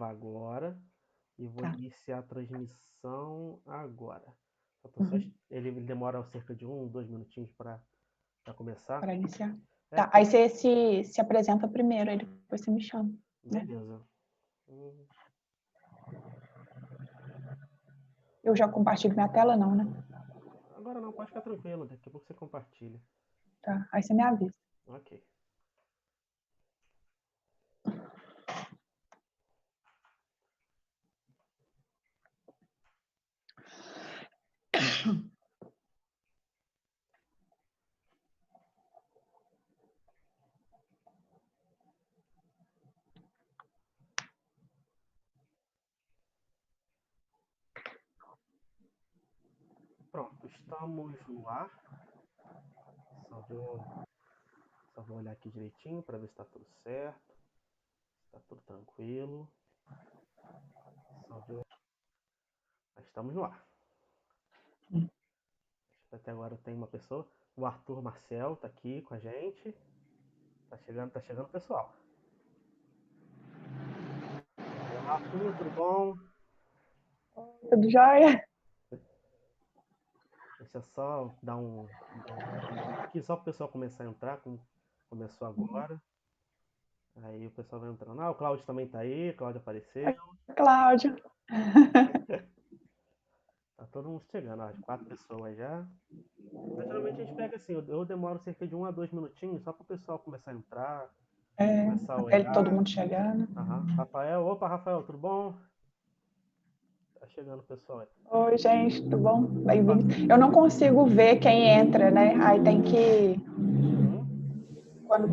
gravar agora e vou Tá. iniciar a transmissão agora. Uhum. Ele demora cerca de 2 minutinhos para começar. Para iniciar. É, Tá, porque... aí você se apresenta primeiro, aí depois você me chama, né? Beleza. Hum, Eu já compartilho minha tela não, né? Agora não, pode ficar tranquilo, daqui a pouco você compartilha. Tá, aí você me avisa. Ok. Pronto, estamos no ar. Só vou, só vou olhar aqui direitinho para ver se está tudo certo, se está tudo tranquilo. Só vou... Estamos no ar. Até agora tem uma pessoa. O Arthur Marcel tá aqui com a gente. Tá chegando o pessoal. Olá, Arthur, tudo bom? Tudo jóia? Deixa eu só dar um tempinho aqui, só para o pessoal começar a entrar, como começou agora. Aí o pessoal vai entrando. Ah, o Cláudio também tá aí, o Cláudio apareceu. Oi, Cláudio. Tá todo mundo chegando, ó, 4 pessoas já. Mas geralmente a gente pega assim, eu demoro cerca de 1 a 2 minutinhos só para o pessoal começar a entrar, É, começar a até todo olhar. mundo chegar, né? Aham. Rafael, opa, Rafael, tudo bom? Tá chegando o pessoal aí. Oi, gente, tudo bom? Opa. Bem-vindo. Eu não consigo ver quem entra, né? Aí tem que. Uhum.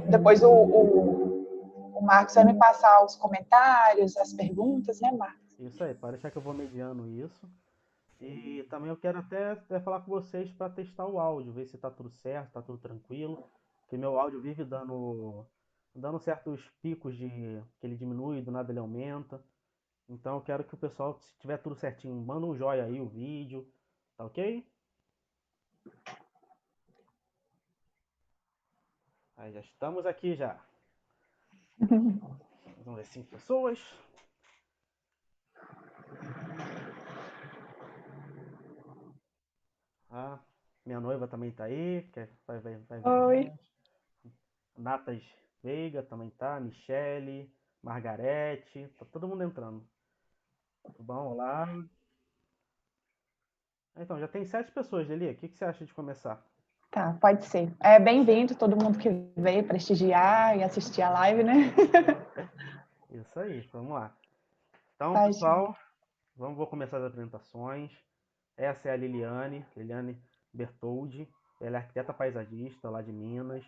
Depois o Marcos vai me passar os comentários, as perguntas, né, Marcos? Isso aí, pode deixar que eu vou mediando isso. E também eu quero até falar com vocês para testar o áudio, ver se tá tudo certo, tá tudo tranquilo. Porque meu áudio vive dando certos picos de que ele diminui, do nada ele aumenta. Então eu quero que o pessoal, se tiver tudo certinho, manda um joinha aí o vídeo, tá ok? Aí já estamos aqui já. Vamos ver 5 pessoas. Ah, minha noiva também tá aí, que vai vir com a Oi. gente. Natas Veiga também tá, Michele, Margarete, tá todo mundo entrando. Tudo bom? Olá. Então, já tem 7 pessoas, Lili. O que você acha de começar? Tá, pode ser. É bem-vindo todo mundo que veio prestigiar e assistir a live, né? Isso aí, vamos lá. Então, Tá, pessoal, vou começar as apresentações. Essa é a Liliane Bertoldi. Ela é arquiteta paisagista lá de Minas,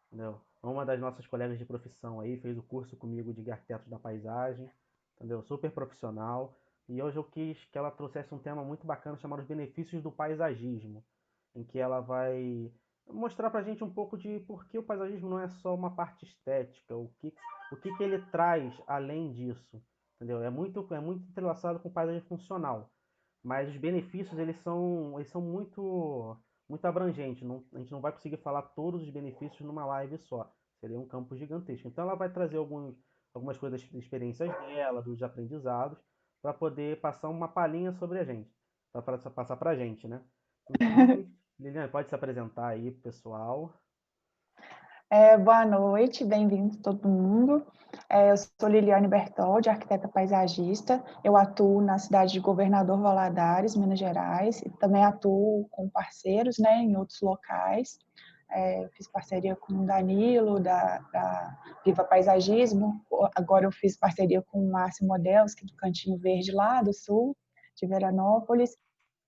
entendeu? Uma das nossas colegas de profissão aí, fez o curso comigo de arquitetos da paisagem, entendeu? Super profissional. E hoje eu quis que ela trouxesse um tema muito bacana chamado Os Benefícios do Paisagismo, em que ela vai mostrar pra gente um pouco de por que o paisagismo não é só uma parte estética, o que ele traz além disso, entendeu? É muito entrelaçado com o paisagismo funcional, mas os benefícios eles são muito abrangentes. A gente não vai conseguir falar todos os benefícios numa live só. Seria um campo gigantesco. Então ela vai trazer algumas coisas, experiências dela, dos aprendizados, para poder passar uma palhinha sobre a gente, para passar para a gente, né? Então, Liliane, pode se apresentar aí pro pessoal. Boa noite, bem-vindo todo mundo. Eu sou Liliane Bertoldi, arquiteta paisagista. Eu atuo na cidade de Governador Valadares, Minas Gerais, e também atuo com parceiros, né, em outros locais. Fiz parceria com o Danilo, da Viva Paisagismo. Agora eu fiz parceria com o Márcio Modelski, do Cantinho Verde, lá do sul, de Veranópolis.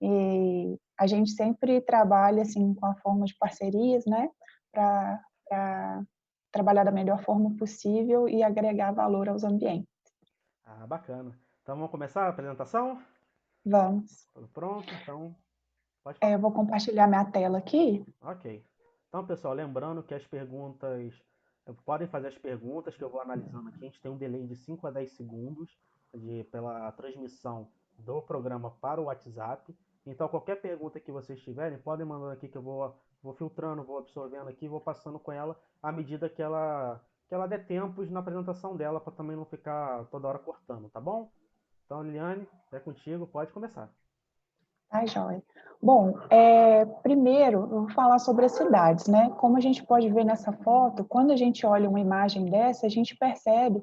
E a gente sempre trabalha assim, com a forma de parcerias, né, para trabalhar da melhor forma possível e agregar valor aos ambientes. Ah, bacana. Então vamos começar a apresentação? Vamos. Tudo pronto? Então, pode Eu falar. vou compartilhar minha tela aqui. Ok. Então, pessoal, lembrando que as perguntas. Podem fazer as perguntas que eu vou analisando aqui. A gente tem um delay de 5 a 10 segundos pela transmissão do programa para o WhatsApp. Então, qualquer pergunta que vocês tiverem, podem mandar aqui que eu vou filtrando, vou absorvendo aqui, vou passando com ela à medida que ela dê tempos na apresentação dela para também não ficar toda hora cortando, tá bom? Então, Liliane, é contigo, pode começar. Tá, joia. Bom, primeiro eu vou falar sobre as cidades, né? Como a gente pode ver nessa foto, quando a gente olha uma imagem dessa, a gente percebe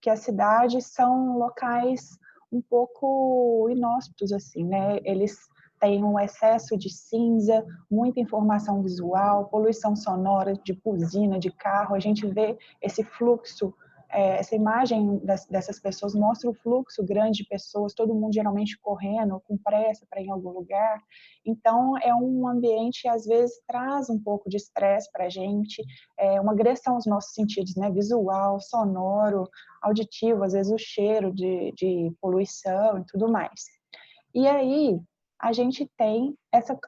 que as cidades são locais um pouco inóspitos, assim, né? Eles têm um excesso de cinza, muita informação visual, poluição sonora de buzina, de carro. A gente vê esse fluxo, essa imagem dessas pessoas mostra o fluxo grande de pessoas, todo mundo geralmente correndo, com pressa para ir em algum lugar. Então, é um ambiente que às vezes traz um pouco de estresse para a gente, uma agressão aos nossos sentidos, né? Visual, sonoro, auditivo, às vezes o cheiro de poluição e tudo mais. E aí, a gente tem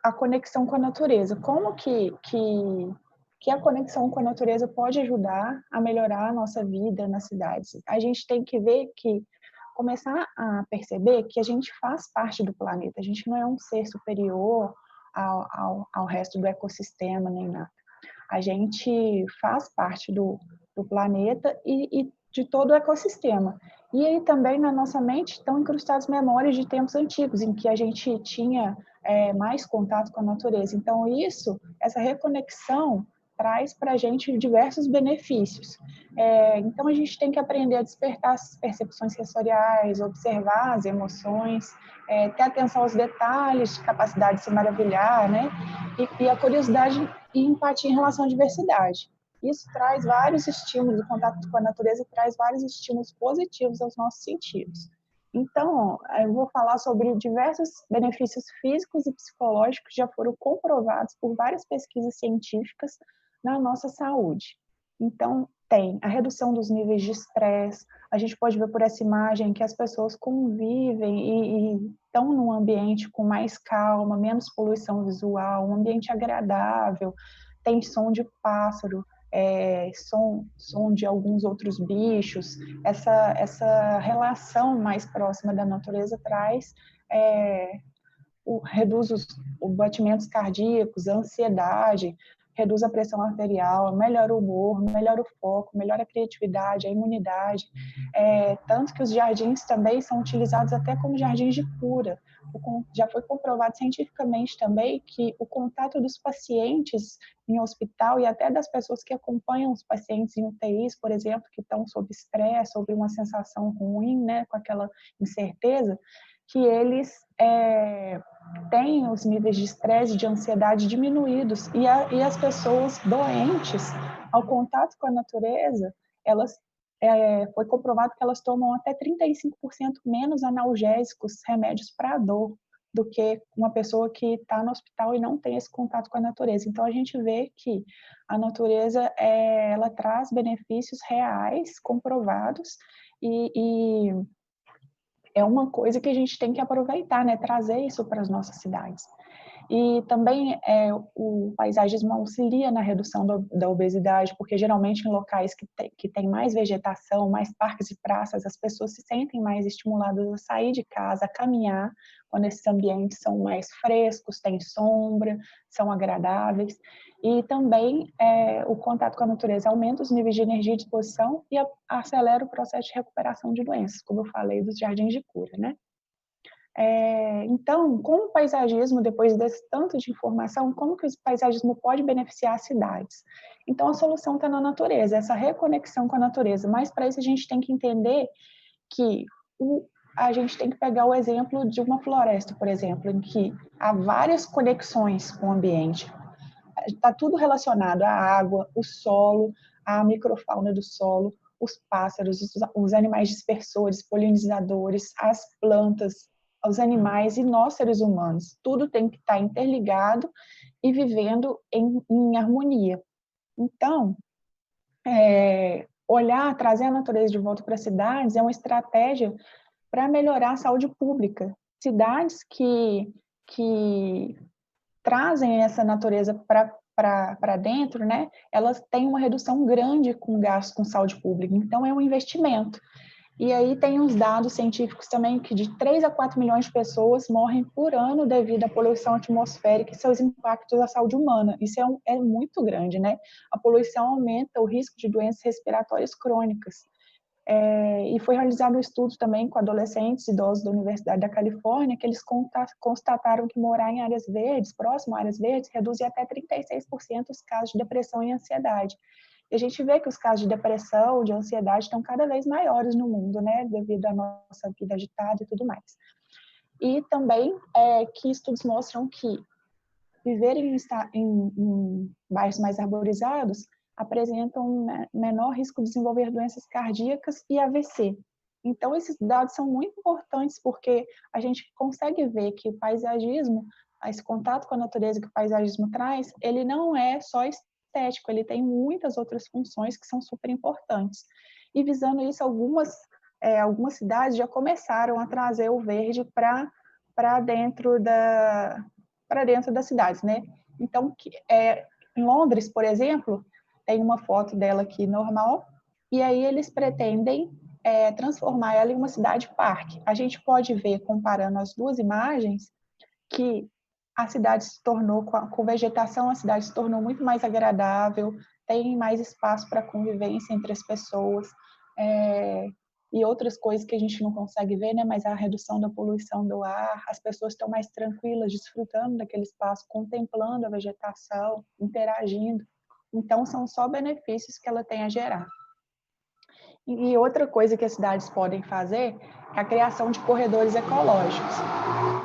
a conexão com a natureza. Como que a conexão com a natureza pode ajudar a melhorar a nossa vida nas cidades? A gente tem que ver que começar a perceber que a gente faz parte do planeta, a gente não é um ser superior ao resto do ecossistema nem nada. A gente faz parte do planeta e de todo o ecossistema. E aí também na nossa mente estão incrustadas memórias de tempos antigos, em que a gente tinha mais contato com a natureza. Então essa reconexão traz para a gente diversos benefícios. Então a gente tem que aprender a despertar as percepções sensoriais, observar as emoções, ter atenção aos detalhes, capacidade de se maravilhar, né? E a curiosidade e empatia em relação à diversidade. Isso traz vários estímulos, o contato com a natureza traz vários estímulos positivos aos nossos sentidos. Então, eu vou falar sobre diversos benefícios físicos e psicológicos que já foram comprovados por várias pesquisas científicas na nossa saúde. Então, tem a redução dos níveis de estresse, a gente pode ver por essa imagem que as pessoas convivem e estão num ambiente com mais calma, menos poluição visual, um ambiente agradável, tem som de pássaro, som de alguns outros bichos, essa relação mais próxima da natureza traz, reduz os batimentos cardíacos, a ansiedade, reduz a pressão arterial, melhora o humor, melhora o foco, melhora a criatividade, a imunidade. Tanto que os jardins também são utilizados até como jardins de cura. Já foi comprovado cientificamente também que o contato dos pacientes em hospital e até das pessoas que acompanham os pacientes em UTIs, por exemplo, que estão sob estresse, sob uma sensação ruim, né, com aquela incerteza, que eles têm os níveis de estresse e de ansiedade diminuídos e as pessoas doentes, ao contato com a natureza, elas foi comprovado que elas tomam até 35% menos analgésicos, remédios para dor, do que uma pessoa que está no hospital e não tem esse contato com a natureza. Então, a gente vê que a natureza ela traz benefícios reais, comprovados, e é uma coisa que a gente tem que aproveitar, né? Trazer isso para as nossas cidades. E também o paisagismo auxilia na redução da obesidade, porque geralmente em locais que tem mais vegetação, mais parques e praças, as pessoas se sentem mais estimuladas a sair de casa, a caminhar, quando esses ambientes são mais frescos, têm sombra, são agradáveis. E também o contato com a natureza aumenta os níveis de energia e disposição e acelera o processo de recuperação de doenças, como eu falei dos jardins de cura, né? Então, como o paisagismo, depois desse tanto de informação, como que o paisagismo pode beneficiar as cidades? Então, a solução está na natureza, essa reconexão com a natureza. Mas, para isso, a gente tem que entender que a gente tem que pegar o exemplo de uma floresta, por exemplo, em que há várias conexões com o ambiente. Está tudo relacionado à água, o solo, a microfauna do solo, os pássaros, os animais dispersores, polinizadores, as plantas, os animais e nós, seres humanos. Tudo tem que estar interligado e vivendo em harmonia. Então, trazer a natureza de volta para as cidades é uma estratégia para melhorar a saúde pública. Cidades que trazem essa natureza para dentro, né, elas têm uma redução grande com gastos com saúde pública. Então, é um investimento. E aí tem uns dados científicos também que de 3 a 4 milhões de pessoas morrem por ano devido à poluição atmosférica e seus impactos à saúde humana. Isso é muito grande, né? A poluição aumenta o risco de doenças respiratórias crônicas. E foi realizado um estudo também com adolescentes e idosos da Universidade da Califórnia, que eles constataram que morar em áreas verdes, próximo a áreas verdes, reduzia até 36% os casos de depressão e ansiedade. E a gente vê que os casos de depressão, de ansiedade, estão cada vez maiores no mundo, né, devido à nossa vida agitada e tudo mais. E também que estudos mostram que viver em bairros mais arborizados apresentam um menor risco de desenvolver doenças cardíacas e AVC. Então, esses dados são muito importantes porque a gente consegue ver que o paisagismo, esse contato com a natureza que o paisagismo traz, ele não é só estético, ele tem muitas outras funções que são super importantes. E visando isso, algumas cidades já começaram a trazer o verde para dentro das cidades, né? Então, em Londres, por exemplo, tem uma foto dela aqui normal, e aí eles pretendem transformar ela em uma cidade-parque. A gente pode ver, comparando as duas imagens, que a cidade se tornou, com vegetação, a cidade se tornou muito mais agradável, tem mais espaço para convivência entre as pessoas, e outras coisas que a gente não consegue ver, né? Mas a redução da poluição do ar, as pessoas estão mais tranquilas, desfrutando daquele espaço, contemplando a vegetação, interagindo. Então, são só benefícios que ela tem a gerar. E outra coisa que as cidades podem fazer é a criação de corredores ecológicos.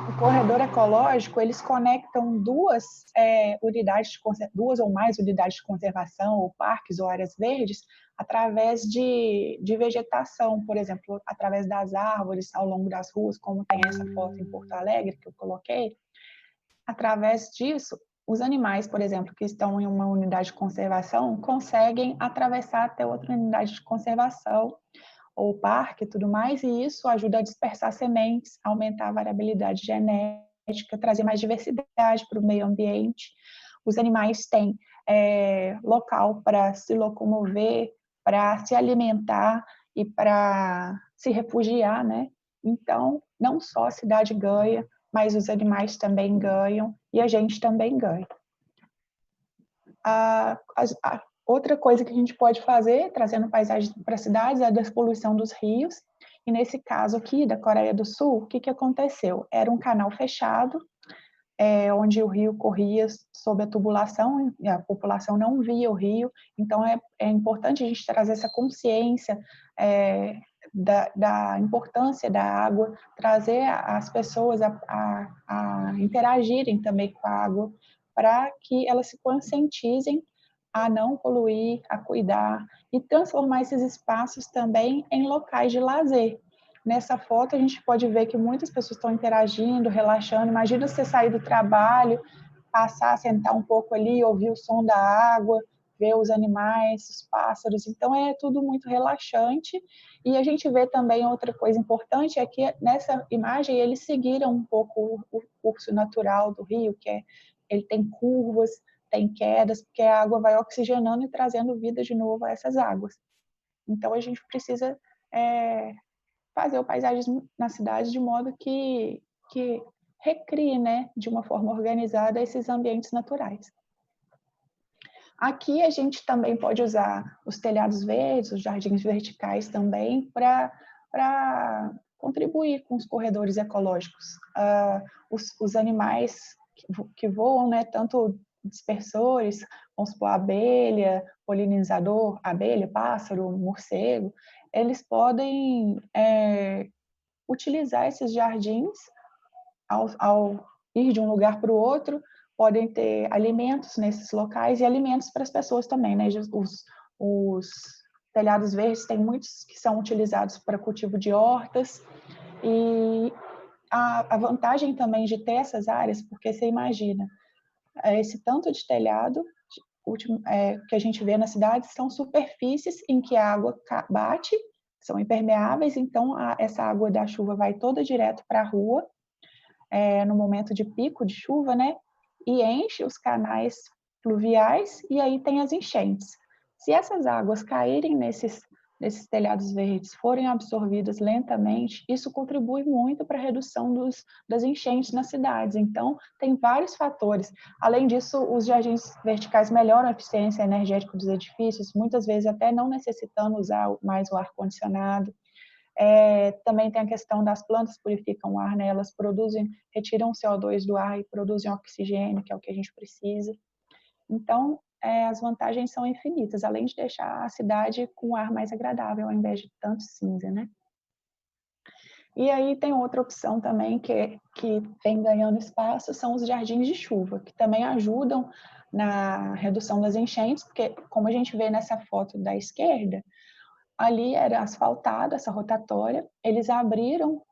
O corredor ecológico, eles conectam duas ou mais unidades de conservação, ou parques ou áreas verdes, através de vegetação, por exemplo, através das árvores ao longo das ruas, como tem essa foto em Porto Alegre que eu coloquei. Através disso, os animais, por exemplo, que estão em uma unidade de conservação, conseguem atravessar até outra unidade de conservação ou parque e tudo mais, e isso ajuda a dispersar sementes, aumentar a variabilidade genética, trazer mais diversidade para o meio ambiente. Os animais têm local para se locomover, para se alimentar e para se refugiar, né? Então, não só a cidade ganha, mas os animais também ganham e a gente também ganha. Outra coisa que a gente pode fazer, trazendo paisagem para as cidades, é a despoluição dos rios. E nesse caso aqui, da Coreia do Sul, o que aconteceu? Era um canal fechado, onde o rio corria sob a tubulação, e a população não via o rio. Então, é importante a gente trazer essa consciência da importância da água, trazer as pessoas a interagirem também com a água, para que elas se conscientizem a não poluir, a cuidar, e transformar esses espaços também em locais de lazer. Nessa foto a gente pode ver que muitas pessoas estão interagindo, relaxando. Imagina você sair do trabalho, passar, sentar um pouco ali, ouvir o som da água, ver os animais, os pássaros. Então é tudo muito relaxante. E a gente vê também outra coisa importante, é que nessa imagem eles seguiram um pouco o curso natural do rio, ele tem curvas, tem quedas, porque a água vai oxigenando e trazendo vida de novo a essas águas. Então a gente precisa fazer o paisagismo na cidade de modo que recrie, né, de uma forma organizada esses ambientes naturais. Aqui a gente também pode usar os telhados verdes, os jardins verticais também, para contribuir com os corredores ecológicos. Os animais que voam, né, tanto dispersores, vamos supor, abelha, polinizador, abelha, pássaro, morcego, eles podem utilizar esses jardins ao ir de um lugar para o outro, podem ter alimentos nesses locais e alimentos para as pessoas também, né? Os telhados verdes tem muitos que são utilizados para cultivo de hortas, e a vantagem também de ter essas áreas, porque você imagina, esse tanto de telhado que a gente vê na cidade são superfícies em que a água bate, são impermeáveis, então essa água da chuva vai toda direto para a rua, no momento de pico de chuva, né? E enche os canais fluviais, e aí tem as enchentes. Se essas águas caírem desses telhados verdes forem absorvidas lentamente, isso contribui muito para a redução das enchentes nas cidades. Então, tem vários fatores. Além disso, os jardins verticais melhoram a eficiência energética dos edifícios, muitas vezes até não necessitando usar mais o ar-condicionado. Também tem a questão das plantas purificam o ar, né? Elas retiram o CO2 do ar e produzem oxigênio, que é o que a gente precisa. Então, as vantagens são infinitas, além de deixar a cidade com um ar mais agradável, ao invés de tanto cinza, né? E aí tem outra opção também que vem ganhando espaço, são os jardins de chuva, que também ajudam na redução das enchentes, porque como a gente vê nessa foto da esquerda, ali era asfaltada essa rotatória, eles abriram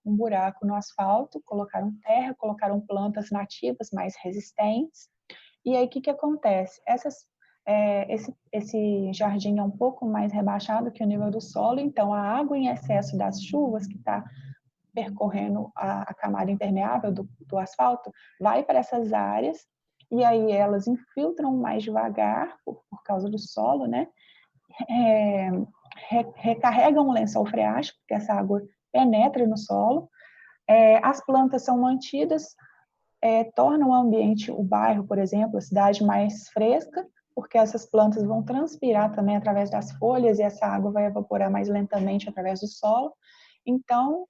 um buraco no asfalto, colocaram terra, colocaram plantas nativas mais resistentes, e aí o que acontece? Esse jardim é um pouco mais rebaixado que o nível do solo, então a água em excesso das chuvas que está percorrendo a camada impermeável do asfalto vai para essas áreas, e aí elas infiltram mais devagar por causa do solo, né? Recarregam o lençol freático, porque essa água penetra no solo. As plantas são mantidas, tornam o ambiente, o bairro, por exemplo, a cidade mais fresca, porque essas plantas vão transpirar também através das folhas e essa água vai evaporar mais lentamente através do solo. Então,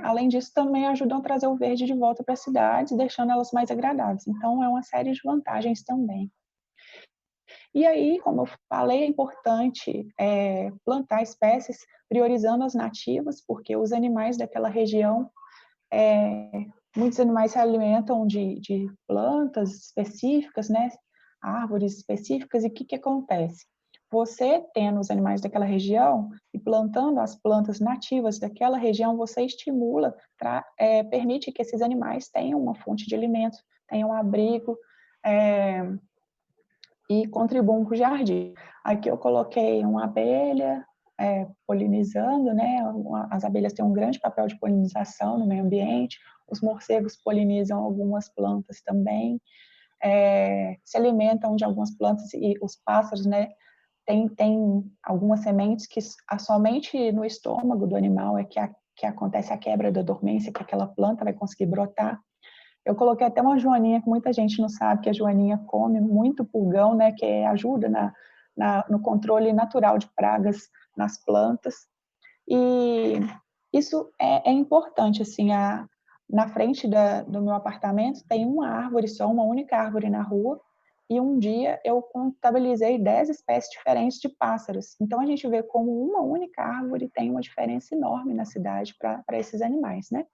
além disso, também ajudam a trazer o verde de volta para as cidades, deixando elas mais agradáveis. Então, é uma série de vantagens também. E aí, como eu falei, é importante plantar espécies priorizando as nativas, porque os animais daquela região, muitos animais se alimentam de plantas específicas, né? Árvores específicas, e o que acontece? Você tendo os animais daquela região e plantando as plantas nativas daquela região, você estimula, permite que esses animais tenham uma fonte de alimento, tenham um abrigo, e contribuam com o jardim. Aqui eu coloquei uma abelha polinizando, né? As abelhas têm um grande papel de polinização no meio ambiente, os morcegos polinizam algumas plantas também, se alimentam de algumas plantas, e os pássaros, né? Tem algumas sementes que somente no estômago do animal que acontece a quebra da dormência, que aquela planta vai conseguir brotar. Eu coloquei até uma joaninha, que muita gente não sabe que a joaninha come muito pulgão, né, que ajuda no controle natural de pragas nas plantas. E isso é importante, assim, na frente do meu apartamento tem uma árvore só, uma única árvore na rua, e um dia eu contabilizei 10 espécies diferentes de pássaros. Então a gente vê como uma única árvore tem uma diferença enorme na cidade para esses animais, né?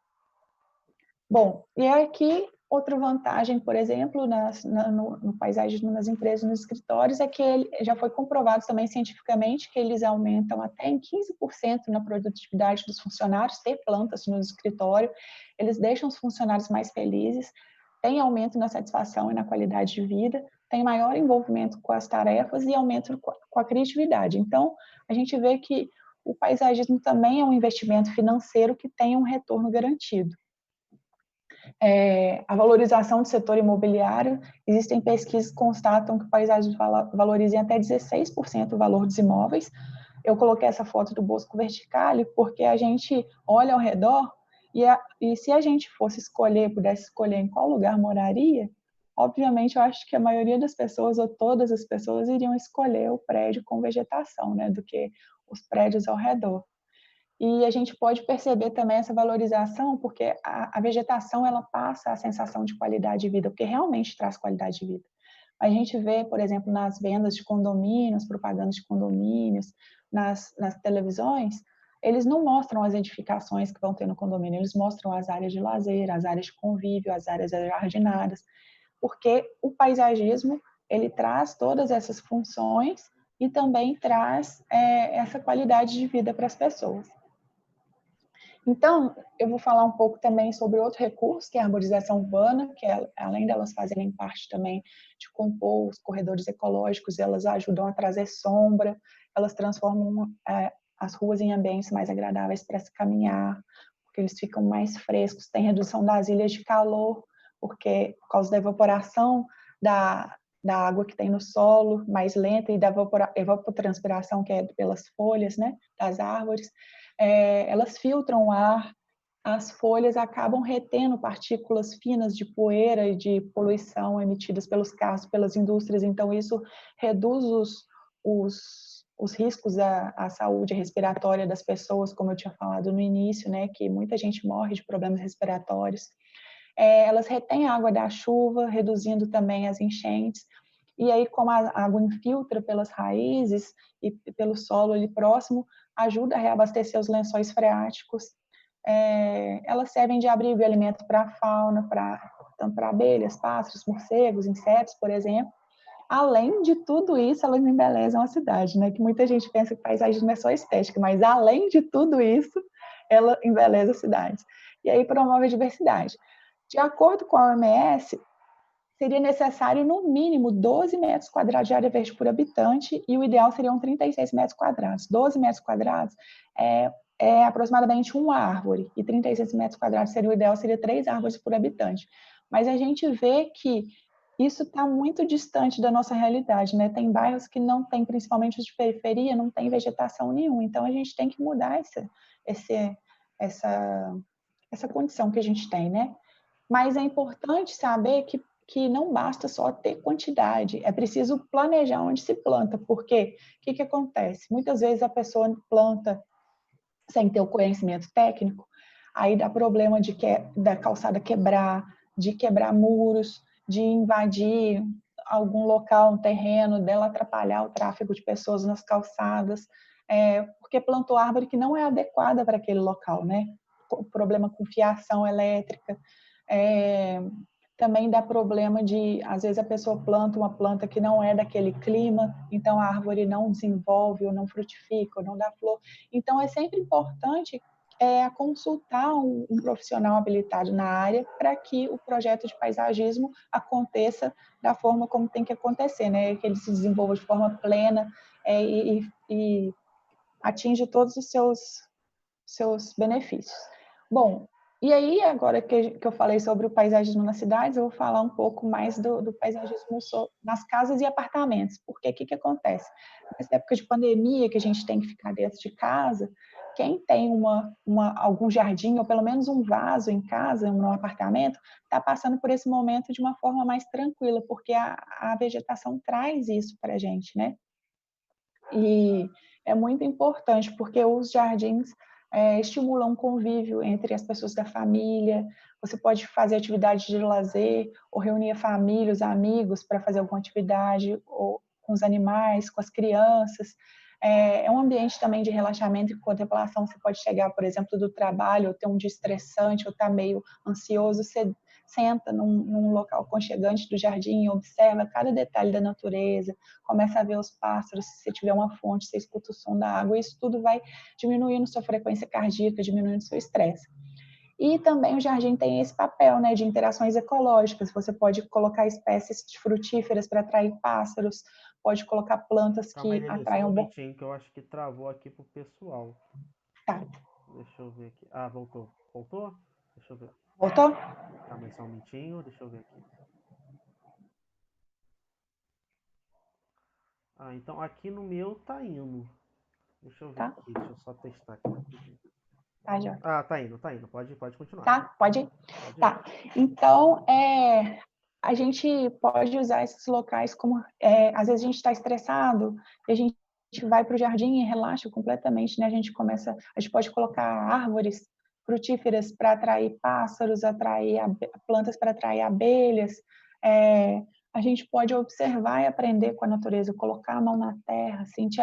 Bom, e aqui outra vantagem, por exemplo, no paisagismo nas empresas, nos escritórios, é que já foi comprovado também cientificamente que eles aumentam até em 15% na produtividade dos funcionários, ter plantas no escritório, eles deixam os funcionários mais felizes, tem aumento na satisfação e na qualidade de vida, tem maior envolvimento com as tarefas e aumento com a criatividade. Então, a gente vê que o paisagismo também é um investimento financeiro que tem um retorno garantido. A valorização do setor imobiliário, existem pesquisas que constatam que o paisagismo valoriza em até 16% o valor dos imóveis. Eu coloquei essa foto do Bosco Verticale porque a gente olha ao redor e se a gente pudesse escolher em qual lugar moraria, obviamente eu acho que a maioria das pessoas, ou todas as pessoas, iriam escolher o prédio com vegetação, né, do que os prédios ao redor. E a gente pode perceber também essa valorização, porque a vegetação ela passa a sensação de qualidade de vida, porque realmente traz qualidade de vida. A gente vê, por exemplo, nas vendas de condomínios, propagandas de condomínios, nas televisões, eles não mostram as edificações que vão ter no condomínio, eles mostram as áreas de lazer, as áreas de convívio, as áreas jardinadas, porque o paisagismo ele traz todas essas funções e também traz essa qualidade de vida para as pessoas. Então, eu vou falar um pouco também sobre outro recurso, que é a arborização urbana, que além delas fazerem parte também de compor os corredores ecológicos, elas ajudam a trazer sombra, elas transformam as ruas em ambientes mais agradáveis para se caminhar, porque eles ficam mais frescos, tem redução das ilhas de calor, porque por causa da evaporação da água que tem no solo, mais lenta, e da evapotranspiração, que é pelas folhas, né, das árvores. Elas filtram o ar, as folhas acabam retendo partículas finas de poeira e de poluição emitidas pelos carros, pelas indústrias, então isso reduz os riscos à saúde respiratória das pessoas, como eu tinha falado no início, né, que muita gente morre de problemas respiratórios. Elas retêm a água da chuva, reduzindo também as enchentes, e aí, como a água infiltra pelas raízes e pelo solo ali próximo, ajuda a reabastecer os lençóis freáticos. Elas servem de abrigo e alimento para a fauna, tanto para abelhas, pássaros, morcegos, insetos, por exemplo. Além de tudo isso, elas embelezam a cidade, né? Que muita gente pensa que paisagismo é só estética, mas além de tudo isso, ela embeleza a cidade. E aí promove a diversidade. De acordo com a OMS, seria necessário, no mínimo, 12 metros quadrados de área verde por habitante, e o ideal seriam 36 metros quadrados. 12 metros quadrados é aproximadamente uma árvore, e 36 metros quadrados seria o ideal, seria 3 árvores por habitante. Mas a gente vê que isso está muito distante da nossa realidade, né? Tem bairros que não tem, principalmente os de periferia, não tem vegetação nenhuma. Então, a gente tem que mudar essa condição que a gente tem, né? Mas é importante saber que não basta só ter quantidade, é preciso planejar onde se planta, porque o que acontece? Muitas vezes a pessoa planta sem ter o conhecimento técnico, aí dá problema da calçada quebrar, de quebrar muros, de invadir algum local, um terreno, dela atrapalhar o tráfego de pessoas nas calçadas, porque plantou árvore que não é adequada para aquele local, né? O problema com fiação elétrica, também dá problema de, às vezes a pessoa planta uma planta que não é daquele clima, então a árvore não desenvolve, ou não frutifica, ou não dá flor. Então é sempre importante consultar um profissional habilitado na área para que o projeto de paisagismo aconteça da forma como tem que acontecer, né? Que ele se desenvolva de forma plena e atinja todos os seus benefícios. Bom, e aí, agora que eu falei sobre o paisagismo nas cidades, eu vou falar um pouco mais do paisagismo nas casas e apartamentos. Porque o que acontece? Nessa época de pandemia, que a gente tem que ficar dentro de casa, quem tem algum jardim, ou pelo menos um vaso em casa, num apartamento, está passando por esse momento de uma forma mais tranquila, porque a vegetação traz isso para a gente, né? E é muito importante, porque os jardins estimulam o convívio entre as pessoas da família. Você pode fazer atividades de lazer, ou reunir a família, os amigos, para fazer alguma atividade, ou com os animais, com as crianças. É um ambiente também de relaxamento e contemplação. Você pode chegar, por exemplo, do trabalho, ou ter um dia estressante, ou estar meio ansioso, você senta num local aconchegante do jardim, observa cada detalhe da natureza, começa a ver os pássaros, se você tiver uma fonte, você escuta o som da água, isso tudo vai diminuindo sua frequência cardíaca, diminuindo seu estresse. E também o jardim tem esse papel, né, de interações ecológicas. Você pode colocar espécies de frutíferas para atrair pássaros, pode colocar plantas Calma aí, que Lili, só um atraiam... momentinho que eu acho que travou aqui pro pessoal. Tá. Deixa eu ver aqui. Ah, voltou. Voltou? Deixa eu ver. Voltou? Calma aí só um momentinho, deixa eu ver aqui. Ah, então aqui no meu tá indo. Deixa eu ver Tá, aqui, deixa eu só testar aqui rapidinho. tá, já. Ah, tá indo, tá indo. Pode continuar. Tá, pode ir? Pode ir. Tá. Então, a gente pode usar esses locais como... às vezes a gente está estressado, e a gente vai para o jardim e relaxa completamente, né? A gente pode colocar árvores frutíferas para atrair pássaros, atrair plantas para atrair abelhas. A gente pode observar e aprender com a natureza, colocar a mão na terra, sentir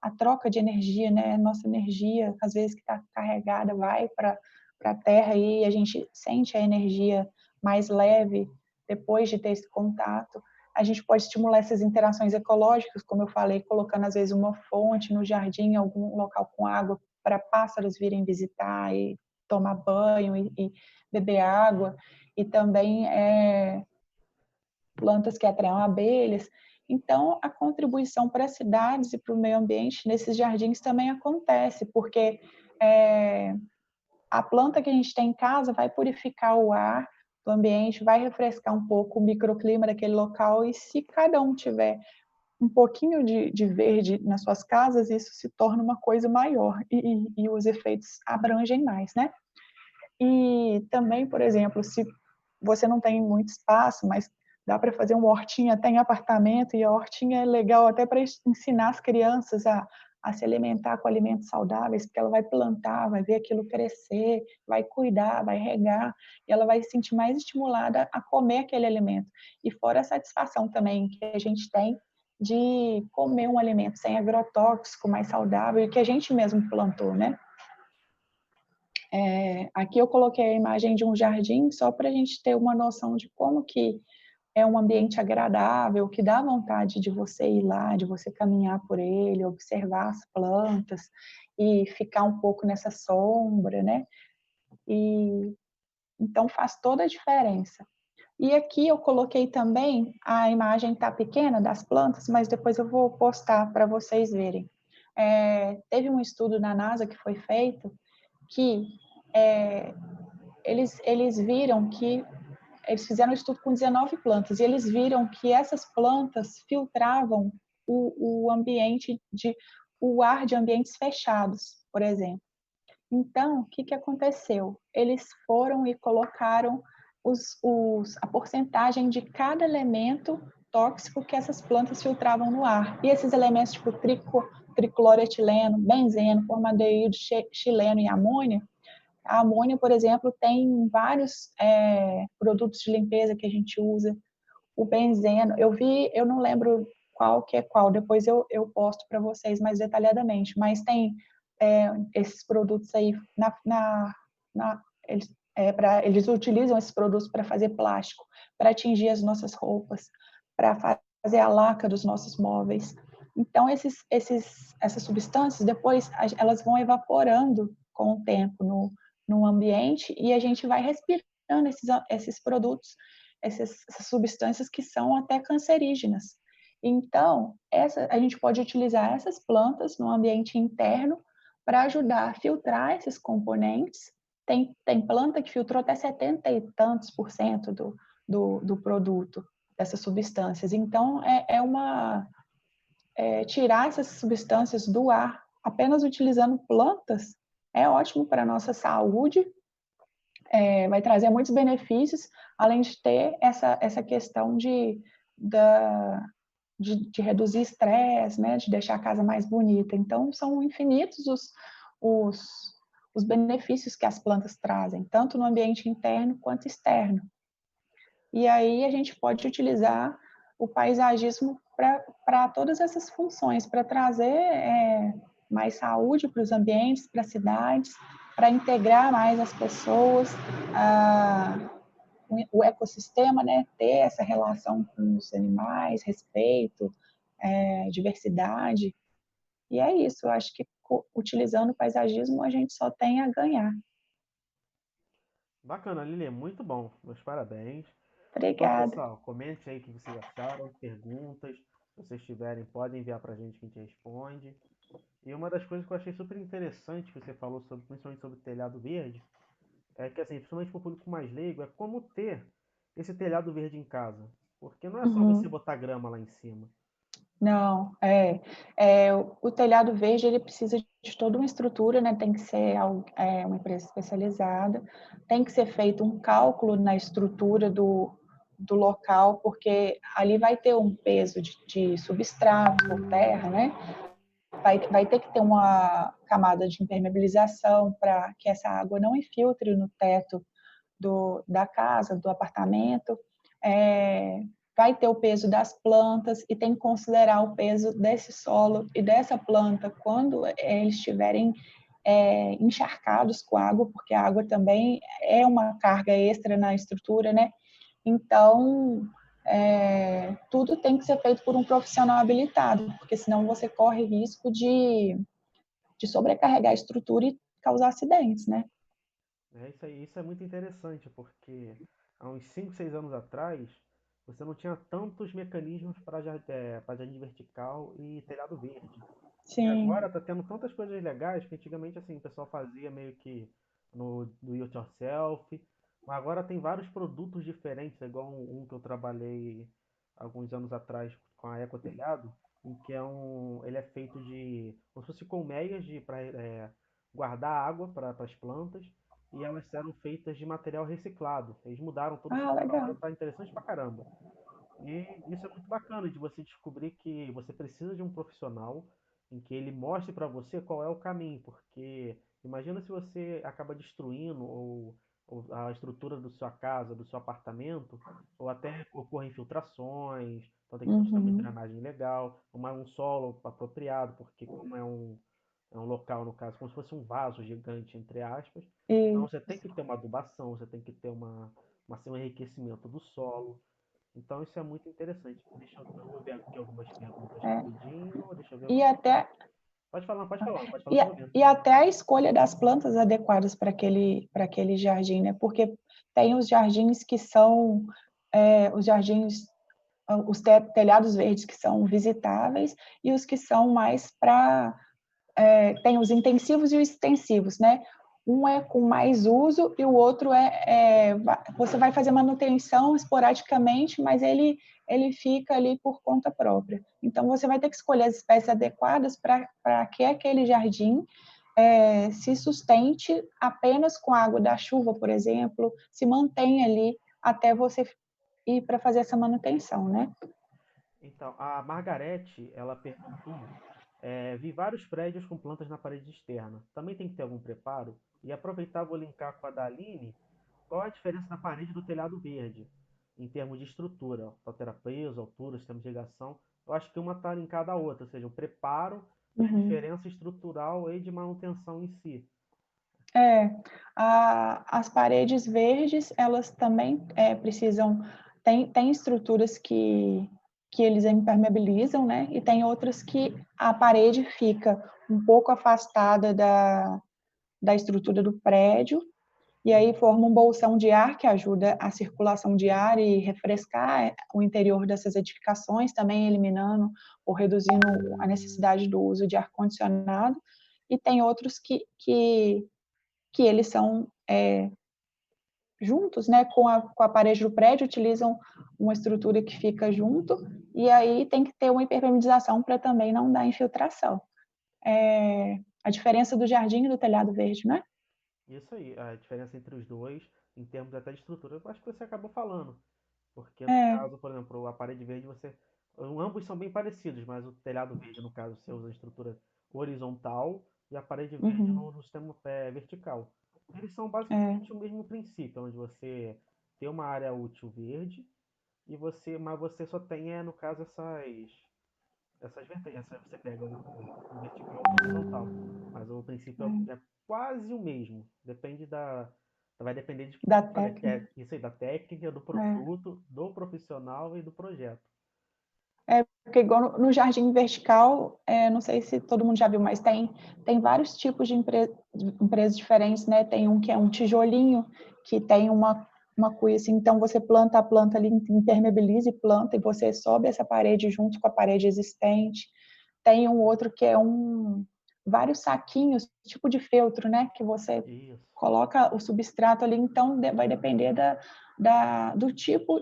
a troca de energia, né? Nossa energia, às vezes que está carregada, vai para a terra e a gente sente a energia mais leve depois de ter esse contato. A gente pode estimular essas interações ecológicas, como eu falei, colocando às vezes uma fonte no jardim, algum local com água, para pássaros virem visitar e tomar banho e beber água, e também plantas que atraem abelhas. Então, a contribuição para as cidades e para o meio ambiente nesses jardins também acontece, porque a planta que a gente tem em casa vai purificar o ar, do ambiente, vai refrescar um pouco o microclima daquele local, e se cada um tiver um pouquinho de verde nas suas casas, isso se torna uma coisa maior e os efeitos abrangem mais, né? E também, por exemplo, se você não tem muito espaço, mas dá para fazer uma hortinha, tem apartamento, e a hortinha é legal até para ensinar as crianças a se alimentar com alimentos saudáveis, porque ela vai plantar, vai ver aquilo crescer, vai cuidar, vai regar, e ela vai se sentir mais estimulada a comer aquele alimento. E fora a satisfação também que a gente tem de comer um alimento sem agrotóxico, mais saudável, e que a gente mesmo plantou, né? Aqui eu coloquei a imagem de um jardim só para a gente ter uma noção de como que é um ambiente agradável, que dá vontade de você ir lá, de você caminhar por ele, observar as plantas e ficar um pouco nessa sombra, né? E então faz toda a diferença. E aqui eu coloquei também, a imagem está pequena das plantas, mas depois eu vou postar para vocês verem. Teve um estudo na NASA que foi feito que eles viram que eles fizeram um estudo com 19 plantas e eles viram que essas plantas filtravam o ambiente o ar de ambientes fechados, por exemplo. Então, o que, que aconteceu? Eles foram e colocaram a porcentagem de cada elemento tóxico que essas plantas filtravam no ar. E esses elementos, tipo tricloretileno, benzeno, formaldeído, xileno e amônia, a amônia, por exemplo, tem vários produtos de limpeza que a gente usa. O benzeno, eu não lembro qual que é qual, depois eu posto para vocês mais detalhadamente, mas tem esses produtos aí, eles, eles utilizam esses produtos para fazer plástico, para atingir as nossas roupas, para fazer a laca dos nossos móveis. Então, essas substâncias, depois, elas vão evaporando com o tempo no ambiente e a gente vai respirando esses produtos, essas substâncias que são até cancerígenas. Então, a gente pode utilizar essas plantas no ambiente interno para ajudar a filtrar esses componentes. Tem planta que filtrou até 70 e tantos por cento do produto, dessas substâncias. Então, tirar essas substâncias do ar apenas utilizando plantas é ótimo para a nossa saúde, vai trazer muitos benefícios, além de ter essa questão de reduzir estresse, né, de deixar a casa mais bonita. Então, são infinitos os, os benefícios que as plantas trazem, tanto no ambiente interno quanto externo. E aí a gente pode utilizar o paisagismo para todas essas funções, para trazer mais saúde para os ambientes, para as cidades, para integrar mais as pessoas, o ecossistema, né, ter essa relação com os animais, respeito, diversidade. E é isso, eu acho que utilizando o paisagismo a gente só tem a ganhar. Bacana, Lili, muito bom. Meus parabéns. Então, Obrigada. pessoal, comente aí o que vocês acharam, perguntas. Se vocês tiverem, podem enviar pra gente que a gente responde. E uma das coisas que eu achei super interessante que você falou sobre, principalmente sobre telhado verde, é que assim, principalmente para o público mais leigo, é como ter esse telhado verde em casa. Porque não é só você Uhum. botar grama lá em cima. Não, o telhado verde ele precisa de toda uma estrutura, né? Tem que ser uma empresa especializada, tem que ser feito um cálculo na estrutura do local, porque ali vai ter um peso de substrato, terra, né? Vai ter que ter uma camada de impermeabilização para que essa água não infiltre no teto da casa, do apartamento. É, vai ter o peso das plantas e tem que considerar o peso desse solo e dessa planta quando eles estiverem encharcados com água, porque a água também é uma carga extra na estrutura, né? Então, tudo tem que ser feito por um profissional habilitado, porque senão você corre risco de sobrecarregar a estrutura e causar acidentes, né? Isso aí, isso é muito interessante, porque há uns 5, 6 anos atrás, você não tinha tantos mecanismos para jardim vertical e telhado verde. E Sim, agora tá tendo tantas coisas legais que antigamente assim, o pessoal fazia meio que no do it yourself. Mas agora tem vários produtos diferentes, é igual um que eu trabalhei alguns anos atrás com a Ecotelhado, em que ele é feito de, como se fosse colmeias para guardar água para as plantas, e elas eram feitas de material reciclado. Eles mudaram todo o Ah, sistema, agora legal. está interessante pra caramba. E isso é muito bacana de você descobrir que você precisa de um profissional em que ele mostre para você qual é o caminho, porque imagina se você acaba destruindo ou a estrutura da sua casa, do seu apartamento, ou até ocorrem infiltrações, então tem que ter um sistema de Uhum. drenagem legal, um solo apropriado, porque como é um local, no caso, como se fosse um vaso gigante, entre aspas, então E, você tem que ter uma adubação, você tem que ter um enriquecimento do solo, então isso é muito interessante. Eu vou ver aqui algumas perguntas é, rapidinho. Deixa eu ver e algumas. até Pode falar que eu vou vendo. E até a escolha das plantas adequadas para aquele jardim, né? Porque tem os jardins que são os jardins, os telhados verdes que são visitáveis e os que são mais para tem os intensivos e os extensivos, né? Um é com mais uso e o outro você vai fazer manutenção esporadicamente, mas ele fica ali por conta própria. Então você vai ter que escolher as espécies adequadas para que aquele jardim se sustente apenas com a água da chuva, por exemplo, se mantenha ali até você ir para fazer essa manutenção, né? Então, a Margarete, ela perguntou: vi vários prédios com plantas na parede externa. Também tem que ter algum preparo? E aproveitar, vou linkar com a Daline. Qual a diferença da parede do telhado verde? Em termos de estrutura, altura peso, altura, sistema de irrigação. Eu acho que uma está linkada à outra, ou seja, o preparo e a Uhum. diferença estrutural e de manutenção em si. É, as paredes verdes, elas também precisam, tem estruturas que eles impermeabilizam, né? E tem outras que a parede fica um pouco afastada da estrutura do prédio, e aí Uhum. forma um bolsão de ar que ajuda a circulação de ar e refrescar o interior dessas edificações, também eliminando ou reduzindo a necessidade do uso de ar-condicionado. E tem outros que eles são juntos, né, com a parede do prédio, utilizam uma estrutura que fica junto, e aí tem que ter uma hiperpermeabilização para também não dar infiltração. A diferença do jardim e do telhado verde, né? Isso aí, a diferença entre os dois, em termos até de estrutura, eu acho que você acabou falando. Porque no É, caso, por exemplo, a parede verde, ambos são bem parecidos, mas o telhado verde, no caso, você usa a estrutura horizontal e a parede verde uhum, no sistema vertical. Eles são é, basicamente o mesmo princípio, onde você tem uma área útil verde mas você só tem, no caso, essas vertentes. Você pega o vertical e o horizontal. Mas o princípio é quase o mesmo. Vai depender de, da como eu falei, técnica. isso aí, da técnica, do É. produto, do profissional e do projeto. Porque igual no jardim vertical, não sei se todo mundo já viu, mas tem vários tipos de empresas diferentes, né? Tem um que é um tijolinho, que tem uma cuia assim, então você planta a planta ali, impermeabiliza e planta, e você sobe essa parede junto com a parede existente. Tem um outro que é vários saquinhos, tipo de feltro, né? Que você Isso. coloca o substrato ali, então vai depender do tipo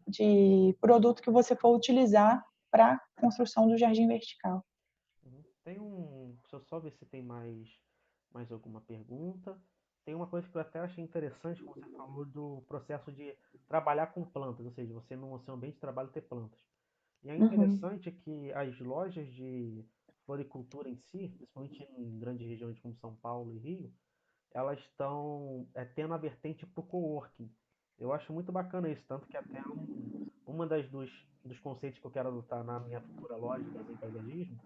de produto que você for utilizar para a construção do jardim vertical. Uhum. Deixa eu só ver se tem mais alguma pergunta. Tem uma coisa que eu até achei interessante, como você falou do processo de trabalhar com plantas, ou seja, você no seu ambiente de trabalho ter plantas. E é Uhum, interessante que as lojas de floricultura em si, principalmente em grandes regiões como São Paulo e Rio, elas estão tendo a vertente para o coworking. Eu acho muito bacana isso, tanto que até uma dos conceitos que eu quero adotar na minha futura loja de desenho e paisagismo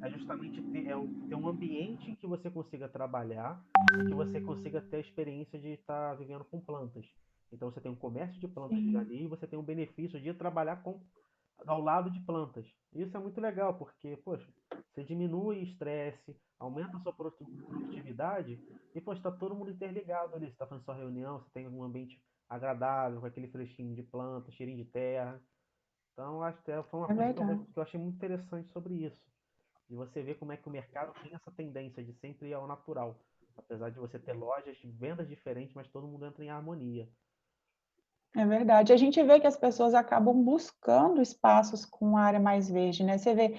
é justamente ter um ambiente em que você consiga trabalhar e que você consiga ter a experiência de estar vivendo com plantas. Então você tem um comércio de plantas sim, ali e você tem o benefício de trabalhar ao lado de plantas. Isso é muito legal, porque, poxa, você diminui o estresse, aumenta a sua produtividade e, poxa, está todo mundo interligado ali. Você está fazendo sua reunião, você tem um ambiente agradável, com aquele fresquinho de planta, cheirinho de terra. Então, acho que foi uma é coisa verdade. que eu achei muito interessante sobre isso. E você vê como é que o mercado tem essa tendência de sempre ir ao natural. Apesar de você ter lojas, vendas diferentes, mas todo mundo entra em harmonia. É verdade. A gente vê que as pessoas acabam buscando espaços com área mais verde, né? Você vê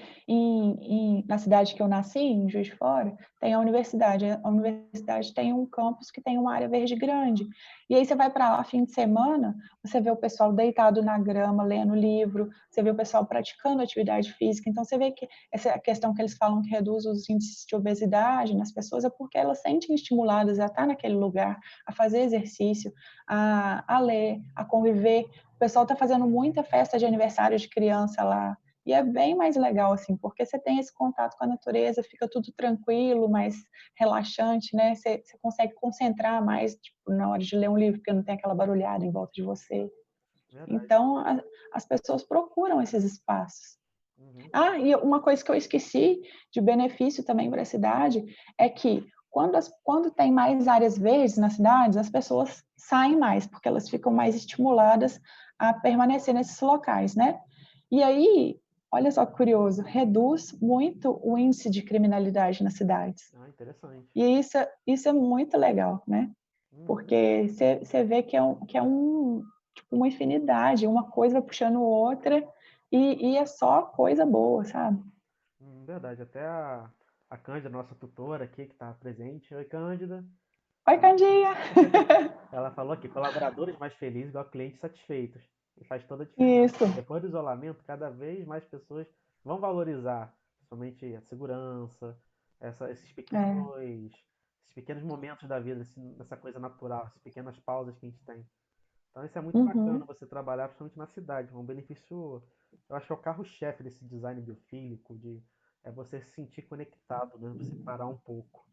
na cidade que eu nasci, em Juiz de Fora, tem a universidade. A universidade tem um campus que tem uma área verde grande. E aí você vai para lá fim de semana, você vê o pessoal deitado na grama, lendo livro, você vê o pessoal praticando atividade física. Então você vê que essa questão que eles falam que reduz os índices de obesidade nas pessoas é porque elas se sentem estimuladas a estar naquele lugar, a fazer exercício, a ler, a conviver. O pessoal está fazendo muita festa de aniversário de criança lá. E é bem mais legal, assim, porque você tem esse contato com a natureza, fica tudo tranquilo, mais relaxante, né? Você consegue concentrar mais, tipo, na hora de ler um livro, porque não tem aquela barulhada em volta de você. Verdade. Então, as pessoas procuram esses espaços. Uhum. Ah, e uma coisa que eu esqueci de benefício também para a cidade é que quando tem mais áreas verdes nas cidades, as pessoas saem mais, porque elas ficam mais estimuladas a permanecer nesses locais, né? E aí, olha só que curioso, reduz muito o índice de criminalidade nas cidades. Ah, interessante. E isso é muito legal, né? Uhum. Porque você vê tipo, uma infinidade, uma coisa vai puxando outra, e é só coisa boa, sabe? Verdade. Até a Cândida, nossa tutora aqui, que está presente. Oi, Cândida. Oi, Candinha! Ela falou que colaboradores mais felizes igual clientes satisfeitos. E faz toda a diferença. Isso, Depois do isolamento, cada vez mais pessoas vão valorizar somente a segurança, é. esses pequenos momentos da vida, essa coisa natural, essas pequenas pausas que a gente tem. Então isso é muito bacana Uhum, você trabalhar principalmente na cidade. É um benefício, eu acho que é o carro-chefe desse design biofílico, é você se sentir conectado, né? Você parar um pouco.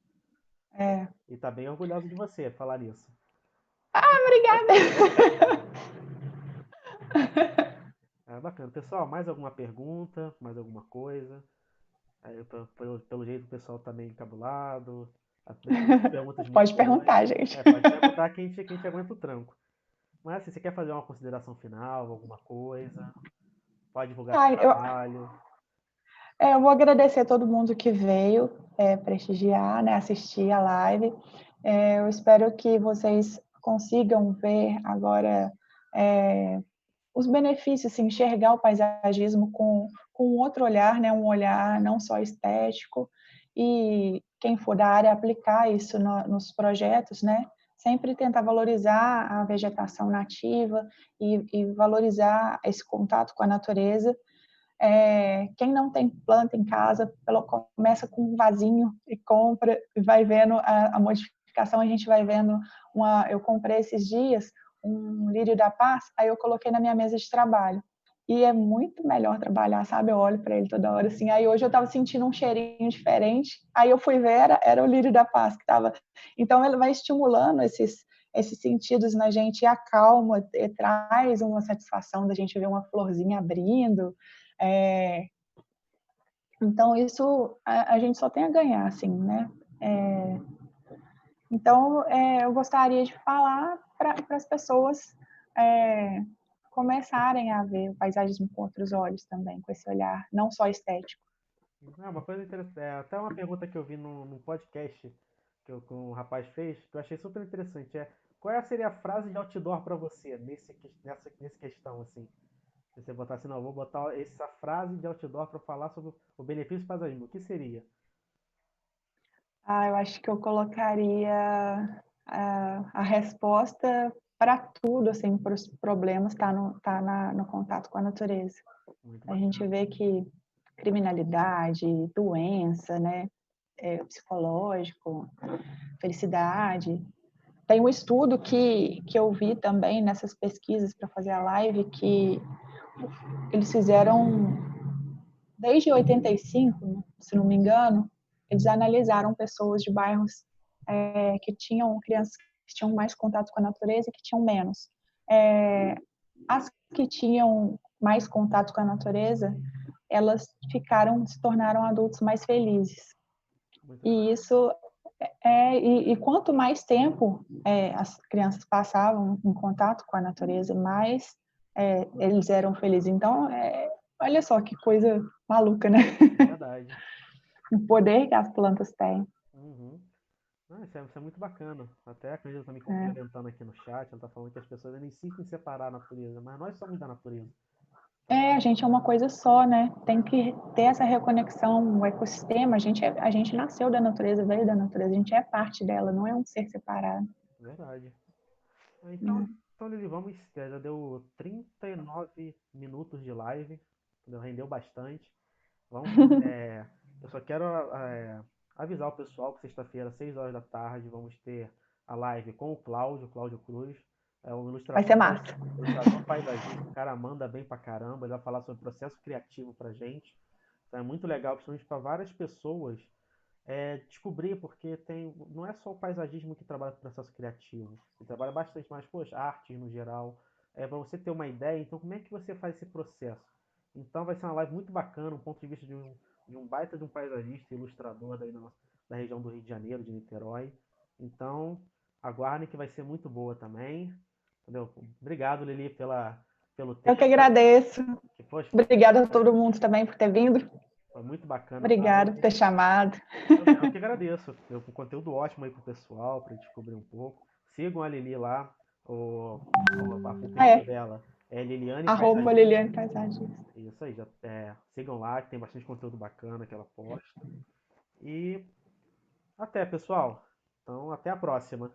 é. E tá bem orgulhoso de você falar isso. Obrigada! É bacana. Pessoal, mais alguma pergunta? Mais alguma coisa? Pelo jeito o pessoal tá meio encabulado. Deixa umas perguntas meio Pode doidas. perguntar, gente. Pode perguntar que a gente aguenta o tranco. Mas assim, você quer fazer uma consideração final, alguma coisa? Pode divulgar seu Ai, trabalho. eu vou agradecer a todo mundo que veio prestigiar, né, assistir a live. Eu espero que vocês consigam ver agora os benefícios, assim, enxergar o paisagismo com outro olhar, né, um olhar não só estético, e quem for da área aplicar isso nos projetos, né, sempre tentar valorizar a vegetação nativa e valorizar esse contato com a natureza. Quem não tem planta em casa, começa com um vasinho e compra e vai vendo a modificação. A gente vai vendo eu comprei esses dias um lírio da paz, aí eu coloquei na minha mesa de trabalho. E é muito melhor trabalhar, sabe? Eu olho para ele toda hora assim. Aí hoje eu estava sentindo um cheirinho diferente. Aí eu fui ver, era o lírio da paz que estava. Então ele vai estimulando esses sentidos na gente e acalma, e traz uma satisfação da gente ver uma florzinha abrindo. É, então, isso a gente só tem a ganhar, assim, né? Então, eu gostaria de falar para as pessoas começarem a ver o paisagismo com outros olhos também, com esse olhar não só estético. Uma coisa interessante, até uma pergunta que eu vi no podcast que um rapaz fez, que eu achei super interessante, seria a frase de outdoor para você nessa questão, assim? Se você botar assim, não, eu vou botar essa frase de outdoor para falar sobre o benefício do paisagismo, o que seria? Eu acho que eu colocaria a resposta para tudo, assim, para os problemas, no contato com a natureza. Muito A gente bacana. vê que criminalidade, doença, né, psicológico, felicidade. Tem um estudo que eu vi também nessas pesquisas para fazer a live, que eles fizeram desde 85, se não me engano, eles analisaram pessoas de bairros que tinham crianças que tinham mais contato com a natureza e que tinham menos. As que tinham mais contato com a natureza, elas se tornaram adultos mais felizes. Muito E bacana. isso e quanto mais tempo as crianças passavam em contato com a natureza, mais eles eram felizes. Então, olha só que coisa maluca, né? Verdade. O poder que as plantas têm. Uhum. Isso é muito bacana. Até a Cândida tá me É. complementando aqui no chat, ela tá falando que as pessoas ainda insistem em separar a natureza, mas nós somos da natureza. Então, A gente é uma coisa só, né? Tem que ter essa reconexão, o ecossistema. A gente nasceu da natureza, veio da natureza, a gente é parte dela, não é um ser separado. verdade. Então, Né? então Lili, vamos. Já deu 39 minutos de live, entendeu? Rendeu bastante. Vamos. Eu só quero avisar o pessoal que sexta-feira, 6 horas da tarde, vamos ter a live com o Cláudio Cruz. É um Vai ser ilustrador, massa. ilustrador paisagista, o cara manda bem pra caramba, ele vai falar sobre processo criativo pra gente. Então é muito legal, principalmente para várias pessoas descobrir, porque não é só o paisagismo que trabalha com processo criativo, ele trabalha bastante mais, poxa, artes no geral, para você ter uma ideia, então como é que você faz esse processo? Então vai ser uma live muito bacana, um ponto de vista de um baita de um paisagista, ilustrador daí da região do Rio de Janeiro, de Niterói. Então, aguardem que vai ser muito boa também, entendeu? Obrigado, Lili, pelo Eu que tempo, agradeço. que, poxa, Obrigada a todo mundo também por ter vindo. foi muito bacana a Obrigada por live. ter chamado. Eu que agradeço. Um conteúdo ótimo aí pro pessoal, para descobrir um pouco. Sigam a Lili lá, o perfil É, dela é Liliane arroba Paisagista. Liliane Paisagista. Isso aí, sigam lá, que tem bastante conteúdo bacana que ela posta. E até, pessoal. Então, até a próxima.